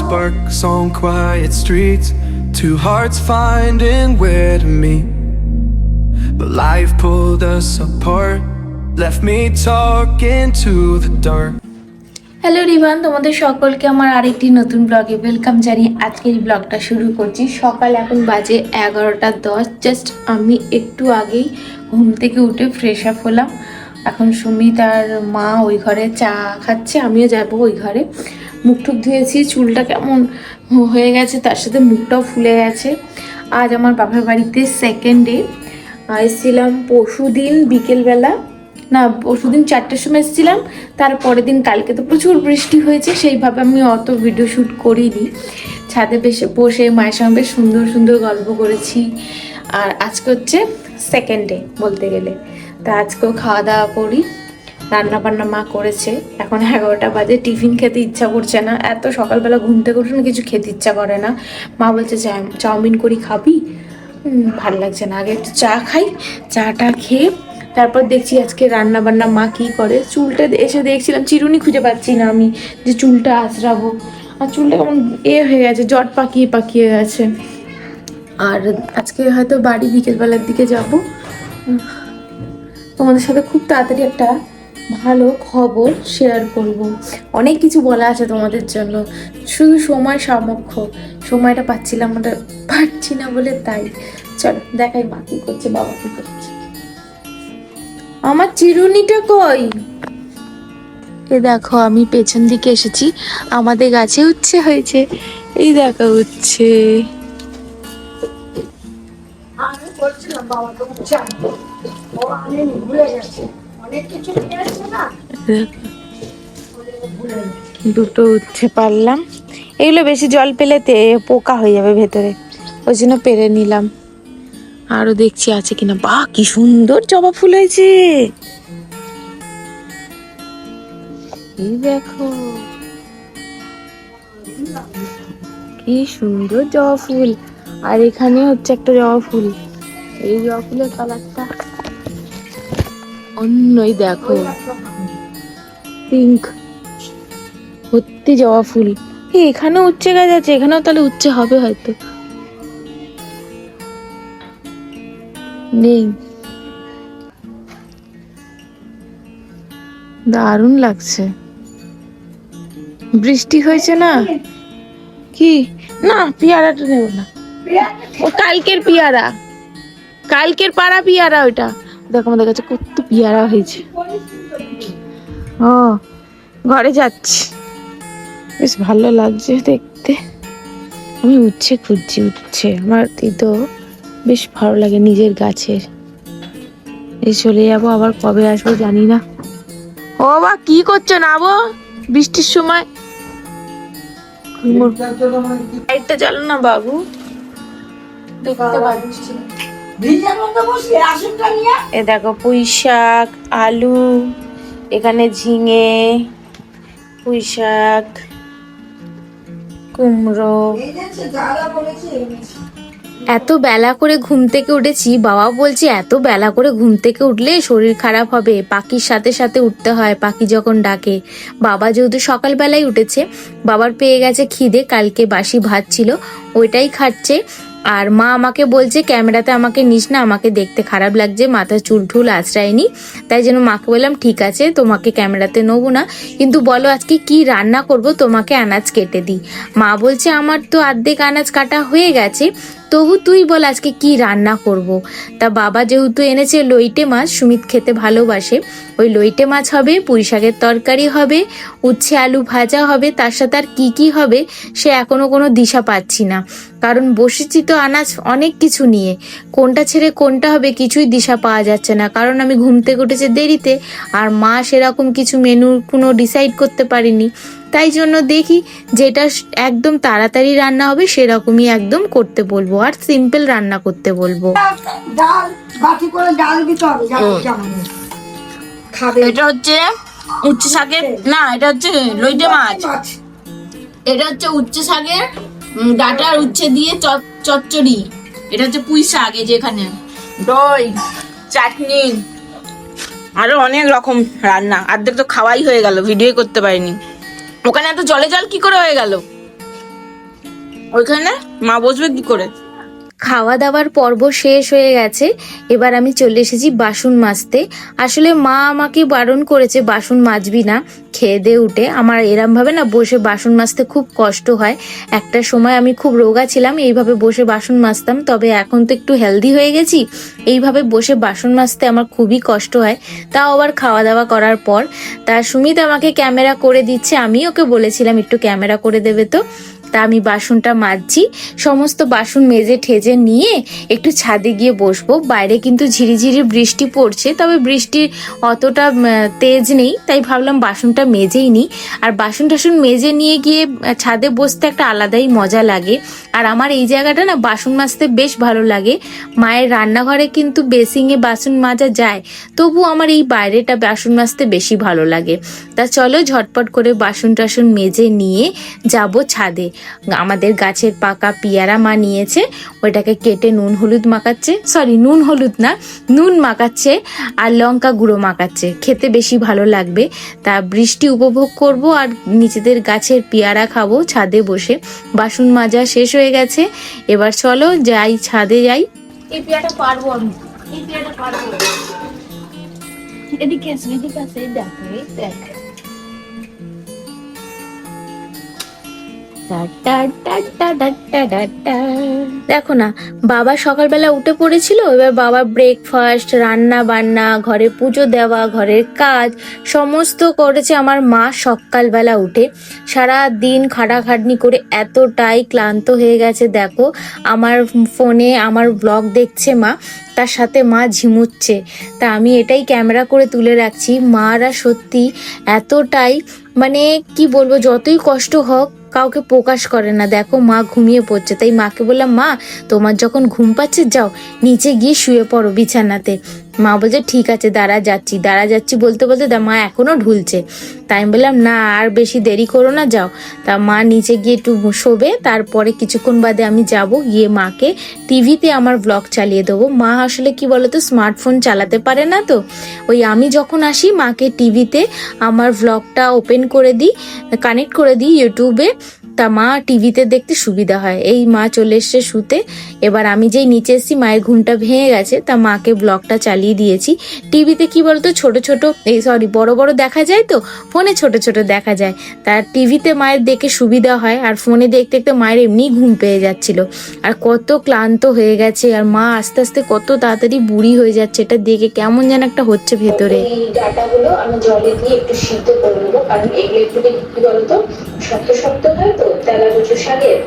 sparks on quiet streets, two hearts finding where to meet. But life pulled us apart, left me talking to the dark. Hello Rivan, তোমাদের সকলকে আমার আরেকটি নতুন ব্লগে welcome জানিয়ে আজকের এই ব্লগটা শুরু করছি। সকাল এখন বাজে 11:10। জাস্ট আমি একটু আগেই ঘুম থেকে উঠে ফ্রেশ আপ হলাম। এখন সুমিত আর মা ওই ঘরে চা খাচ্ছে, আমিও যাব ওই ঘরে। মুখ টুক ধুয়েছি, চুলটা কেমন হয়ে গেছে, তার সাথে মুখটাও ফুলে গেছে। আজ আমার বাবার বাড়িতে সেকেন্ড ডে। এসেছিলাম পরশু দিন বিকেলবেলা, না পরশুদিন 4টের সময় এসেছিলাম। তারপরের দিন কালকে তো প্রচুর বৃষ্টি হয়েছে, সেইভাবে আমি অত ভিডিও শ্যুট করিনি। ছাদে বসে মায়ের সঙ্গে বেশ সুন্দর সুন্দর গল্প করেছি। আর আজকে হচ্ছে সেকেন্ড ডে বলতে গেলে। তা আজকেও খাওয়া দাওয়া করি, রান্না বান্না মা করেছে। এখন 11টা বাজে, টিফিন খেতে ইচ্ছা করছে না। এত সকালবেলা ঘুম থেকে উঠে না কিছু খেতে ইচ্ছা করে না। মা বলছে চাউমিন করি খাবি? ভাল লাগছে না, আগে একটু চা খাই। চাটা খেয়ে তারপর দেখছি আজকে রান্না বান্না মা কী করে। চুলটা এসে দেখছিলাম চিরুনি খুঁজে পাচ্ছি না আমি, যে চুলটা আঁচড়াবো। আর চুলটা কেমন হয়ে গেছে, জট পাকিয়ে পাকিয়ে গেছে। আর আজকে হয়তো বাড়ি বিকেলবেলার দিকে যাব। তোমাদের সাথে খুব তাড়াতাড়ি একটা ভালো খবর শেয়ার করব। অনেক কিছু বলা আছে তোমাদের জন্য, শুধু সময় সামক্ষ, সময়টা পাচ্ছি না বলে তাই। চলো দেখাই মা কী করছে, বাবা কী করছে। আমার চিরুনিটা কই? এ দেখো, আমি পেছন দিকে এসেছি, আমাদের গাছে উচ্ছে হয়েছে। এই দেখো উচ্ছে। দুটো উচ্ছে পারলাম। এগুলো বেশি জল পেলে পোকা হয়ে যাবে ভেতরে, ওই জন্য পেরে নিলাম। আরো দেখছি আছে কিনা। বাহ, কি সুন্দর জবা ফুল হয়েছে। এই দেখো কি সুন্দর জবা ফুল। আর এখানে হচ্ছে একটা জবা ফুল। এই জবা ফুলের কালারটা অন্যই, দেখো পিঙ্ক, ভর্তি জবা ফুল। এখানেও উচ্ছে গাছ আছে, এখানেও তাহলে উচ্ছে হবে হয়তো। নেই, দারুণ লাগছে। বৃষ্টি হয়েছে না কি? না, পেয়ারাটা নেব না, ও কালকের পেয়ারা, কালকের পাড়া পেয়ারা ওইটা। দেখো আমাদের কাছে কত পেয়ারা হয়েছে। ও ঘরে যাচ্ছি, বেশ ভালো লাগছে দেখতে। আমি উচ্ছে খুঁজছি, উচ্ছে আমার তো বেশ ভালো লাগে নিজের গাছের। এই চলে যাবো, আবার কবে আসবো জানি না। ও বা কি করছো নাবো বৃষ্টির সময়? লাইটটা জ্বালো না বাবু, দেখতে পাচ্ছি। এ দেখো পুঁই শাক, আলু, এখানে ঝিঙে, পুঁই শাক, কুমড়ো। এত বেলা করে ঘুম থেকে উঠেছি, বাবা বলছে এত বেলা করে ঘুম থেকে উঠলে শরীর খারাপ হবে, পাখির সাথে সাথে উঠতে হয় পাখি যখন ডাকে। বাবা যেহেতু সকালবেলায় উঠেছে, বাবার পেয়ে গেছে খিদে, কালকে বাসি ভাত ছিল ওইটাই খাচ্ছে। আর মা আমাকে বলছে ক্যামেরাতে আমাকে নিস না, আমাকে দেখতে খারাপ লাগছে, মাথা চুল ঠুল আঁচড়ায়নি। তাই জন্য মাকে বললাম ঠিক আছে তোমাকে ক্যামেরাতে নেবো না, কিন্তু বলো আজকে কি রান্না করব, তোমাকে আনাজ কেটে দিই। মা বলছে আমার তো অর্ধেক আনাজ কাটা হয়ে গেছে, তবু তুই বল আজকে কি রান্না করব। তা বাবা যেহেতু এনেছে লইটে মাছ, সুমিত খেতে ভালোবাসে, ওই লইটে মাছ হবে, পুঁই শাকের তরকারি হবে, উচ্ছে আলু ভাজা হবে, তার সাথে আর কি হবে সে এখনো কোনো দিশা পাচ্ছি না। কারণ বসেছি তো আনাজ অনেক কিছু নিয়ে, কোনটা ছেড়ে কোনটা হবে কিছুই দিশা পাওয়া যাচ্ছে না। কারণ আমি ঘুম থেকে উঠেছে দেরিতে, আর মা সেরকম কিছু মেনু কোনো ডিসাইড করতে পারিনি। তাই জন্য দেখি যেটা একদম তাড়াতাড়ি রান্না হবে সেরকমই একদম করতে বলবো, আর সিম্পল রান্না করতে বলবো। এটা হচ্ছে উচ্ছে শাকের, না এটা হচ্ছে লইটে মাছ, এটা হচ্ছে উচ্ছে শাকের ডাটার উচ্ছে দিয়ে চচ্চড়ি, এটা হচ্ছে পুঁই শাক, এই যে এখানে দই, চাটনি, আরো অনেক রকম রান্না। অর্ধেক তো খাওয়াই হয়ে গেল, ভিডিও করতে পারিনি। ওখানে এত জলে জল কি করে হয়ে গেল? ওইখানে মা বসবে কি করে? খাওয়া দাওয়ার পর্ব শেষ হয়ে গেছে। এবার আমি চলে এসেছি বাসন মাজতে। আসলে মা আমাকে বারণ করেছে বাসন মাজবি না, খেয়ে দিয়ে উঠে। আমার এরম ভাবে না বসে বাসন মাজতে খুব কষ্ট হয়। একটা সময় আমি খুব রোগা ছিলাম, এইভাবে বসে বাসন মাজতাম। তবে এখন তো একটু হেলদি হয়ে গেছি, এইভাবে বসে বাসন মাজতে আমার খুবই কষ্ট হয়, তাও আবার খাওয়া দাওয়া করার পর। তা সুমিত আমাকে ক্যামেরা করে দিচ্ছে, আমি ওকে বলেছিলাম একটু ক্যামেরা করে দেবে তো। তা আমি বাসনটা মাজছি, সমস্ত বাসন মেজে ঠেজে নিয়ে একটু ছাদে গিয়ে বসবো। বাইরে কিন্তু ঝিরিঝিরি বৃষ্টি পড়ছে, তবে বৃষ্টি অতটা তেজ নেই, তাই ভাবলাম বাসনটা মেজেই নিই। আর বাসন টাসন মেজে নিয়ে গিয়ে ছাদে বসতে একটা আলাদাই মজা লাগে। আর আমার এই জায়গাটা না বাসন মাজতে বেশ ভালো লাগে। মায়ের রান্নাঘরে কিন্তু বেসিংয়ে বাসন মাজা যায়, তবু আমার এই বাইরেটা বাসন মাজতে বেশি ভালো লাগে। তা চলো ঝটপট করে বাসন টাসন মেজে নিয়ে যাব ছাদে। আমাদের গাছের পাকা পেয়ারা মা নিয়েছে, ওইটাকে কেটে নুন হলুদ মাখাচ্ছে, সরি নুন হলুদ না, নুন মাখাচ্ছে আর লঙ্কা গুঁড়ো মাখাচ্ছে, খেতে বেশি ভালো লাগবে। তা বৃষ্টি উপভোগ করব আর নিচেদের গাছের পেয়ারা খাবো ছাদে বসে। বাসন মাজা শেষ হয়ে গেছে, এবার চলো যাই, ছাদে যাই। এই পেয়ারাটা পারবো আমি, এই পেয়ারাটা পারবো। এদিকে আসে, এদিকে আসে, দেখ দেখ। দেখো না, বাবা সকালবেলা উঠে পড়েছিল। এবার বাবা ব্রেকফাস্ট, রান্না বান্না, ঘরে পুজো দেওয়া, ঘরের কাজ সমস্ত করেছে আমার মা সকালবেলা উঠে। সারা দিন খাটাখাটনি করে এতটাই ক্লান্ত হয়ে গেছে। দেখো আমার ফোনে আমার ব্লগ দেখছে মা, তার সাথে মা ঝিমুচ্ছে। তা আমি এটাই ক্যামেরা করে তুলে রাখছি। মারা সত্যি এতটাই, মানে কি বলবো, যতই কষ্ট হোক কাউকে প্রকাশ করে না। দেখো মা ঘুমিয়ে পড়ছে, তাই মাকে বললাম মা তোমার যখন ঘুম পাচ্ছে যাও নিচে গিয়ে শুয়ে পড়ো বিছানাতে। মা বলছে ঠিক আছে দাঁড়া যাচ্ছি বলতে বলতে মা এখনো ঢুলছে। তাই আমি বললাম না আর বেশি দেরি করো না, যাও। তা মা নিচে গিয়ে একটু শোবে, তারপরে কিছুক্ষণ বাদে আমি যাব, গিয়ে মাকে টিভিতে আমার ব্লগ চালিয়ে দেবো। মা আসলে কি বলতো স্মার্টফোন চালাতে পারে না, তো ওই আমি যখন আসি মাকে টিভিতে আমার ব্লগটা ওপেন করে দিই, কানেক্ট করে দিই ইউটিউবে। তা মা টিভিতে দেখতে সুবিধা হয়। এই মা চলে এসছে শুতে। এবার আমি যেই নিচে এসেছি মায়ের ঘুমটা ভেঙে গেছে, তা মাকে ব্লগটা চালিয়ে দিয়েছি। টিভিতে কি বলতো ছোট ছোট, বড় বড় দেখা যায়, তো ফোনে ছোট ছোট দেখা যায়। তার টিভিতে মায়ের দেখে সুবিধা হয়, আর ফোনে দেখতে দেখতে মায়ের এমনি ঘুম পেয়ে যাচ্ছিল। আর কত ক্লান্ত হয়ে গেছে, আর মা আস্তে আস্তে কত তাড়াতাড়ি বুড়ি হয়ে যাচ্ছে, এটা দেখে কেমন যেন একটা হচ্ছে ভেতরে। এই ডাটাগুলো আমি জলে দিয়ে একটু সিদ্ধ করে নেবো, কারণ এগুলো একটু কি বলতো শক্ত শক্ত হয় তো তেলা কচু শাকের।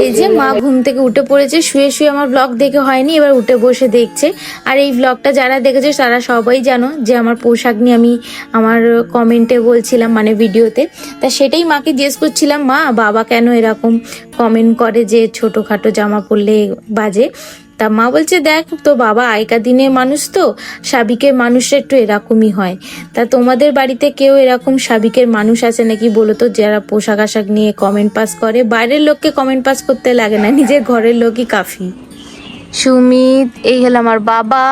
এই যে মা ঘুম থেকে উঠে পড়েছে, শুয়ে শুয়ে আমার ব্লগ দেখে হয়নি, এবার উঠে বসে দেখছে। আর এই ব্লগটা যারা দেখেছে তারা সবাই জানো যে আমার পোশাক নিয়ে আমি আমার কমেন্টে বলছিলাম, মানে ভিডিওতে। তা সেটাই মাকে জিজ্ঞেস করছিলাম মা বাবা কেন এরকম কমেন্ট করে যে ছোটোখাটো জামা পরলে বাজে। তা মা বলছে দেখ তো বাবা আগেকার দিনের মানুষ, তো সাবিকের মানুষরা একটু এরকমই হয়। তা তোমাদের বাড়িতে কেউ এরকম সাবিকের মানুষ আছে নাকি বলো তো, যারা পোশাক আশাক নিয়ে কমেন্ট পাস করে? বাইরের লোককে কমেন্ট পাস করতে লাগে না, নিজের ঘরের লোকই কাফি। সুমিত, এই হলো আমার বাবা।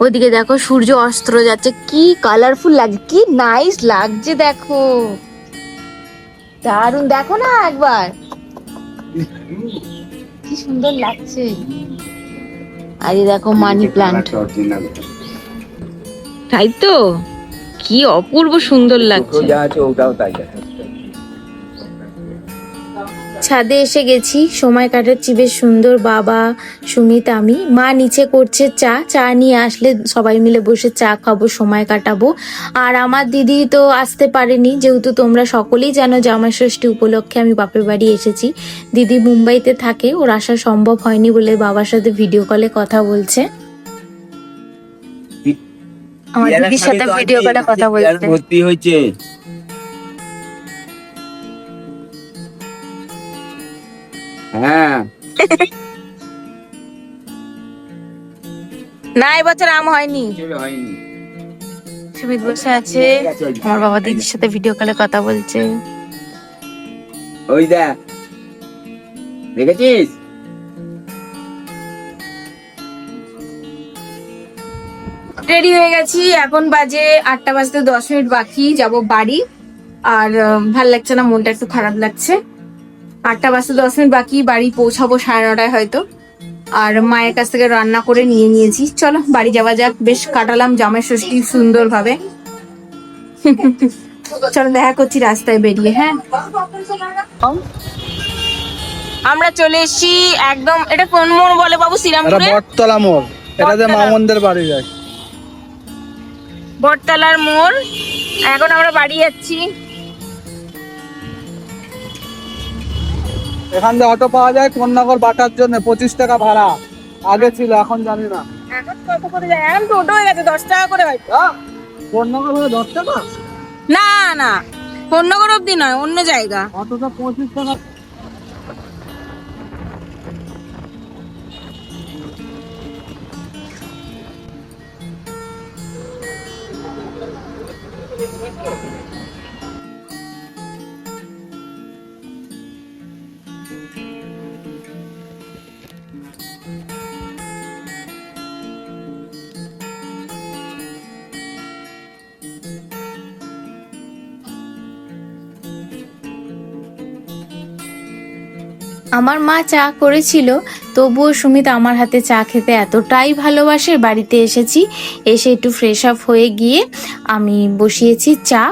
ওদিকে দেখো সূর্য অস্ত যাচ্ছে, কি কালারফুল লাগছে, কি নাইস লাগছে, দেখো দারুণ, দেখো না একবার কি সুন্দর লাগছে। আর এই দেখো মানি প্লান্ট, তাই তো কি অপূর্ব সুন্দর লাগছে। ছাদে এসে গেছি, সময় কাটাচ্ছি বেশ সুন্দর। বাবা, সুমিত, আমি। মা নিচে করছে চা নিয়ে আসলে সবাই মিলে বসে চা খাবো, সময় কাটাবো। আর আমার দিদি তো আসতে পারেনি, যেহেতু তোমরা সকলেই জানো জামাই ষষ্ঠী উপলক্ষে আমি বাপের বাড়ি এসেছি। দিদি মুম্বাইতে থাকে, ওর আসা সম্ভব হয়নি বলে বাবার সাথে ভিডিও কলে কথা বলছে। আমার দিদির সাথে ভিডিও কলে কথা বলছে। ভর্তি হয়েছে হ্যাঁ না এবছর আম হয়নি। সুমিত বসে আছে, আমার বাবা দিদির সাথে ভিডিও কলে কথা বলছে। ওই দেখ, দেখেছিস? রেডি হয়ে গেছি, এখন বাজে 8টা বাজতে 10 মিনিট বাকি, যাব বাড়ি। আর ভাল লাগছে না, মনটা একটু খারাপ লাগছে। 8টা বাজতে 10 মিনিট বাকি, বাড়ি পৌঁছাবো 9:30 হয়তো। আর মায়ের কাছ থেকে রান্না করে নিয়ে নিয়েছি, চলো বাড়ি যাওয়া যাক। বেশ কাটালাম জামাই ষষ্ঠী সুন্দরভাবে। চলো দেখা করছি রাস্তায় বেরিয়ে। হ্যাঁ, আমরা চলে এসেছি একদম। এটা কোন মোড় বলে বাবু? শ্রীরামপুরে বটতলা মোড়, এটাতে মামুনদের বাড়ি যায়। বটতলার মোড়। এখন আমরা বাড়ি যাচ্ছি। এখান থেকে অটো পাওয়া যায় কোন্নগর বাটার জন্য, 25 টাকা ভাড়া। আগে ছিল, এখন জানি না। এখন কত করে যায়? এখন টোটো হয়ে গেছে, 10 টাকা করে হয়। কোন্নগর হলে 10 টাকা? না না, কোন্নগর অব্দি নয়, অন্য জায়গা। অটোটা 25 টাকা। আমার মা চা করেছিল, তবুও সুমিত আমার হাতে চা খেতে এতটাই ভালোবাসে। বাড়িতে এসেছি, এসে একটু ফ্রেশ আপ হয়ে গিয়ে আমি বসিয়েছি চা।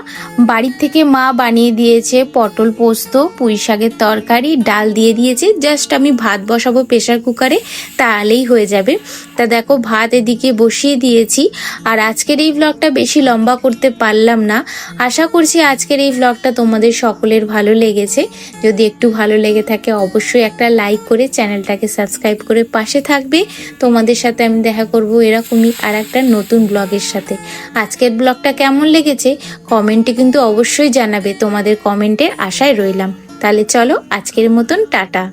বাড়ির থেকে মা বানিয়ে দিয়েছে পটল পোস্ত, পুঁই শাকের তরকারি, ডাল দিয়ে দিয়েছে। জাস্ট আমি ভাত বসাবো প্রেশার কুকারে, তাহলেই হয়ে যাবে। তা দেখো ভাত এদিকে বসিয়ে দিয়েছি। আর আজকের এই ভ্লগটা বেশি লম্বা করতে পারলাম না। আশা করছি আজকের এই ভ্লগটা তোমাদের সকলের ভালো লেগেছে। যদি একটু ভালো লেগে থাকে অবশ্যই একটা লাইক করে চ্যানেলটাকে সাবস্ক্রাইব করে পাশে থাকবে। তোমাদের সাথে আমি দেখা করব এরকমই আর একটা নতুন ব্লগের সাথে। আজকের ব্লগটা কেমন লেগেছে কমেন্টে কিন্তু অবশ্যই জানাবে। তোমাদের কমেন্টের আশায় রইলাম। তাহলে চলো আজকের মতন টাটা।